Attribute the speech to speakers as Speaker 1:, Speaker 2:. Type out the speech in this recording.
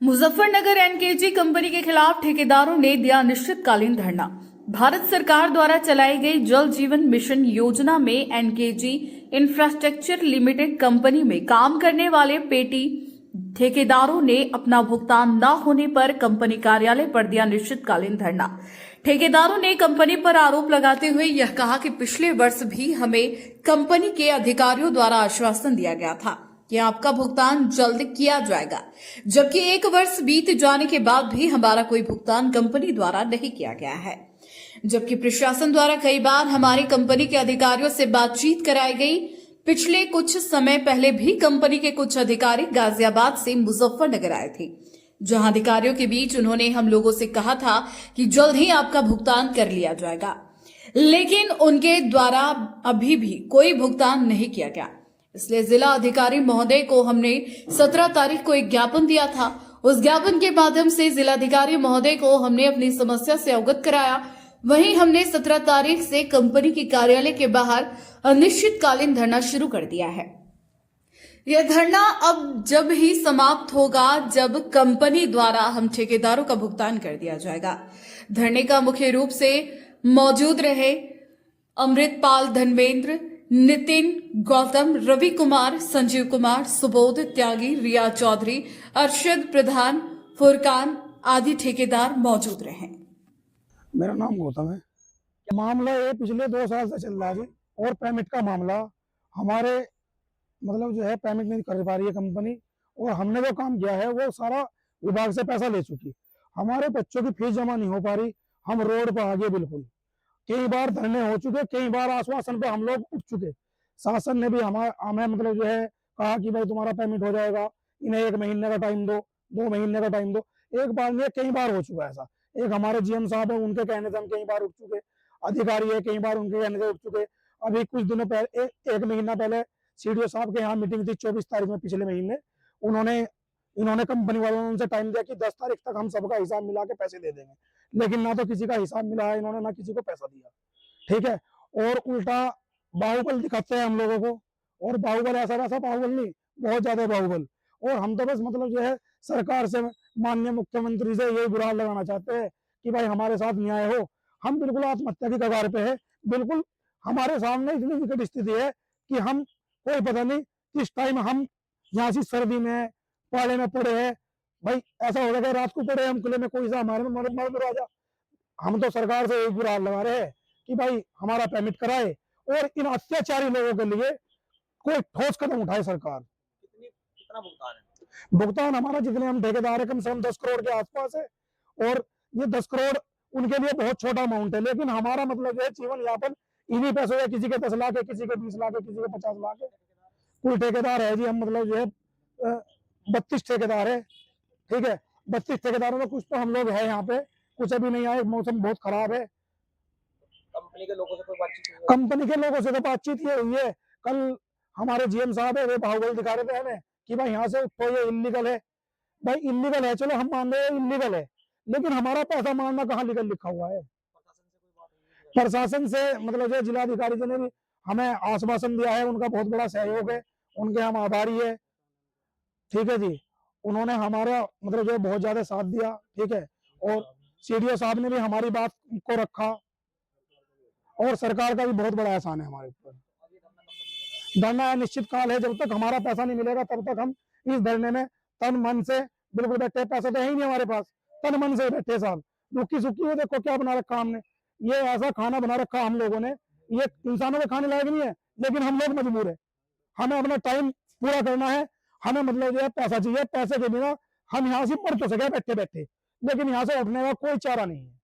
Speaker 1: Muzaffarnagar NKG company के खिलाफ ठेकेदारों ने दिया अनिश्चितकालीन धरना। भारत सरकार द्वारा चलाई गई जल जीवन मिशन योजना में एनकेजी इंफ्रास्ट्रक्चर लिमिटेड कंपनी में काम करने वाले पेटी ठेकेदारों ने अपना भुगतान न होने पर कंपनी कार्यालय पर दिया अनिश्चितकालीन धरना। ठेकेदारों ने कंपनी पर आरोप लगाते हुए यह कहा कि पिछले वर्ष भी हमें कंपनी के अधिकारियों द्वारा आश्वासन दिया गया था कि आपका भुगतान जल्द किया जाएगा, जबकि एक वर्ष बीत जाने के बाद भी हमारा कोई भुगतान कंपनी द्वारा नहीं किया गया है। जबकि प्रशासन द्वारा कई बार हमारी कंपनी के अधिकारियों से बातचीत कराई गई। पिछले कुछ समय पहले भी कंपनी के कुछ अधिकारी गाजियाबाद से मुजफ्फरनगर आए थे, जहां अधिकारियों के बीच उन्होंने हम लोगों से कहा था कि जल्द ही आपका भुगतान कर लिया जाएगा, लेकिन उनके द्वारा अभी भी कोई भुगतान नहीं किया गया। इसलिए जिला अधिकारी महोदय को हमने 17 तारीख को एक ज्ञापन दिया था। उस ज्ञापन के माध्यम से जिलाधिकारी महोदय को हमने अपनी समस्या से अवगत कराया। वहीं हमने 17 तारीख से कंपनी के कार्यालय के बाहर अनिश्चितकालीन धरना शुरू कर दिया है। यह धरना अब जब ही समाप्त होगा जब कंपनी द्वारा हम ठेकेदारों का भुगतान कर दिया जाएगा। धरने का मुख्य रूप से मौजूद रहे अमृतपाल, धर्मेंद्र, नितिन, गौतम, रवि कुमार, संजीव कुमार, सुबोध त्यागी, रिया चौधरी, अरशद प्रधान, फुरकान आदि ठेकेदार मौजूद रहे।
Speaker 2: मेरा नाम गौतम है। मामला ये पिछले 2 साल से चल रहा है और पेमेंट का मामला हमारे मतलब जो है पेमेंट नहीं कर पा रही है कंपनी, और हमने जो काम किया है वो सारा विभाग से पैसा ले चुकी। हमारे बच्चों की फीस जमा नहीं हो पा रही। हम रोड पर आ गए, बिल्कुल कई बार धरने हो चुके, कई बार आश्वासन पे हम लोग उठ चुके। शासन ने भी हमें मतलब जो है कहा कि भाई तुम्हारा पेमेंट हो जाएगा, इन्हें 1 महीने का टाइम दो, 2 महीने का टाइम दो। एक बार नहीं, कई बार हो चुका है ऐसा। एक हमारे जीएम साहब है, उनके कहने से हम कई बार उठ चुके। अधिकारी है, कई बार उनके कहने से उठ चुके। अभी कुछ दिनों पहले एक महीना पहले सीडीओ साहब के यहाँ मीटिंग थी 24 तारीख में पिछले महीने। इन्होंने कंपनी वालों ने उनसे टाइम दिया कि 10 तारीख तक हम सबका हिसाब मिला के पैसे दे देंगे, लेकिन ना तो किसी का हिसाब मिला है इन्होंने, ना किसी को पैसा दिया। ठीक है, और उल्टा बाहुबल दिखाते हैं हम लोगों को, और बाहुबल ऐसा वैसा बाहुबल नहीं, बहुत ज्यादा बाहुबल। और हम तो बस मतलब जो है सरकार से, माननीय मुख्यमंत्री से यही गुहार लगाना चाहते हैं कि भाई हमारे साथ न्याय हो। हम बिल्कुल आत्महत्या की कगार पे है। बिल्कुल हमारे सामने इतनी विकट स्थिति है कि हम कोई पता नहीं किस टाइम हम यहाँ से सर्दी में पाले में पड़े हैं। भाई ऐसा हो गया रात को पड़े हम खुले में, कोई सा हमारे में मदद आ जा। हम तो सरकार से एक गुहार लगा रहे हैं कि भाई हमारा पेमेंट कराए और इन अत्याचारी लोगों के लिए कोई ठोस कदम उठाए सरकार।
Speaker 3: कितना भुगतान है?
Speaker 2: भुगतान हमारा जितने हम ठेकेदार है कम से कम 10 करोड़ के आसपास है, और ये 10 करोड़ उनके लिए बहुत छोटा अमाउंट है, लेकिन हमारा मतलब जो है जीवन यापन इन्हीं पैसों है। किसी के 10 लाख है, किसी के 20 लाख है, किसी के 50 लाख है। कुल ठेकेदार है जी हम मतलब जो है 32 ठेकेदार है। ठीक है, 32 ठेकेदारों में कुछ तो हम लोग है यहाँ पे, कुछ अभी नहीं आए, मौसम बहुत खराब है।
Speaker 3: कंपनी के लोगों से कोई बातचीत हुई है?
Speaker 2: कंपनी के लोगों से तो बातचीत ये हुई है। कल हमारे जीएम साहब है, वे बाहुबल दिखा रहे थे हमें कि भाई यहाँ से उठो, ये इलीगल है। भाई इलीगल है, चलो हम मान रहे हैं इलीगल है, लेकिन हमारा पैसा मांगना कहाँ लीगल लिखा हुआ है? प्रशासन से मतलब जो जिलाधिकारी जी ने भी हमें आश्वासन दिया है, उनका बहुत बड़ा सहयोग है, उनके हम आभारी है। ठीक है जी, उन्होंने हमारा मतलब जो बहुत ज्यादा साथ दिया। ठीक है, और सीडीओ साहब ने भी हमारी बात को रखा, और सरकार का भी बहुत बड़ा एहसान है हमारे ऊपर। धरना निश्चित काल है, जब तक हमारा पैसा नहीं मिलेगा तब तक हम इस धरने में तन मन से बिल्कुल बैठे। पैसा तो है ही नहीं हमारे पास, तन मन से बैठे साहब। रुकी सुखी हुई देखो क्या बना रखा हमने, ये ऐसा खाना बना रखा हम लोगों ने, ये इंसानों के खाने लायक नहीं है, लेकिन हम लोग मजबूर है। हमें अपना टाइम पूरा करना है, हमें मतलब जो है पैसा चाहिए। पैसे के बिना हम यहाँ से मर तो सके बैठे बैठे, लेकिन यहाँ से उठने का कोई चारा नहीं है।